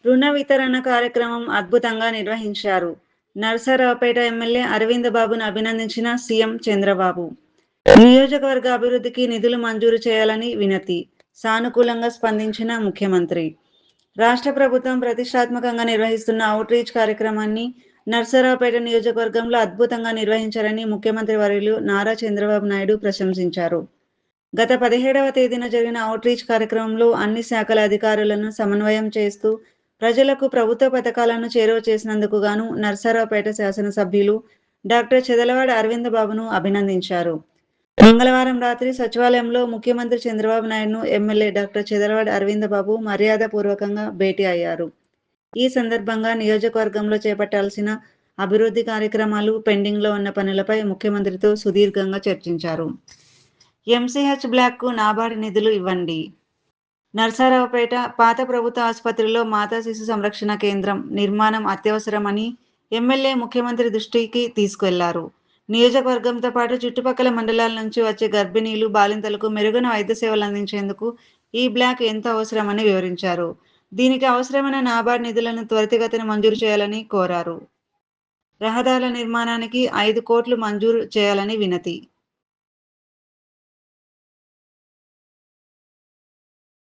రుణ వితరణ కార్యక్రమం అద్భుతంగా నిర్వహించారు. నరసరావుపేట ఎమ్మెల్యే అరవింద్ బాబును అభినందించిన సీఎం చంద్రబాబు. నియోజకవర్గ అభివృద్ధికి నిధులు మంజూరు చేయాలని వినతి. సానుకూలంగా స్పందించిన ముఖ్యమంత్రి. రాష్ట్ర ప్రభుత్వం ప్రతిష్టాత్మకంగా నిర్వహిస్తున్న అవుట్ రీచ్ కార్యక్రమాన్ని నర్సరావుపేట నియోజకవర్గంలో అద్భుతంగా నిర్వహించారని ముఖ్యమంత్రి వర్యులు నారా చంద్రబాబు నాయుడు ప్రశంసించారు. గత 17వ తేదీన జరిగిన అవుట్ రీచ్ కార్యక్రమంలో అన్ని శాఖల అధికారులను సమన్వయం చేస్తూ ప్రజలకు ప్రభుత్వ పథకాలను చేరువ చేసినందుకు గాను నర్సరావుపేట శాసనసభ్యులు డాక్టర్ చెదలవాడ అరవింద్ బాబును అభినందించారు. మంగళవారం రాత్రి సచివాలయంలో ముఖ్యమంత్రి చంద్రబాబు నాయుడును ఎమ్మెల్యే డాక్టర్ చెదలవాడ అరవింద్ బాబు మర్యాదపూర్వకంగా భేటీ అయ్యారు. ఈ సందర్భంగా నియోజకవర్గంలో చేపట్టాల్సిన అభివృద్ధి కార్యక్రమాలు, పెండింగ్లో ఉన్న పనులపై ముఖ్యమంత్రితో సుదీర్ఘంగా చర్చించారు. ఎంసీహెచ్ బ్లాక్కు నాబార్డు నిధులు ఇవ్వండి. నర్సరావుపేట పాత ప్రభుత్వ ఆసుపత్రిలో మాతా శిశు సంరక్షణ కేంద్రం నిర్మాణం అత్యవసరమని ఎమ్మెల్యే ముఖ్యమంత్రి దృష్టికి తీసుకెళ్లారు. నియోజకవర్గంతో పాటు చుట్టుపక్కల మండలాల నుంచి వచ్చే గర్భిణీలు, బాలింతలకు మెరుగైన వైద్య సేవలు అందించేందుకు ఈ బ్లాక్ ఎంతో అవసరమని వివరించారు. దీనికి అవసరమైన నాబార్డు నిధులను త్వరితగతిన మంజూరు చేయాలని కోరారు. రహదారుల నిర్మాణానికి 5 కోట్లు మంజూరు చేయాలని వినతి.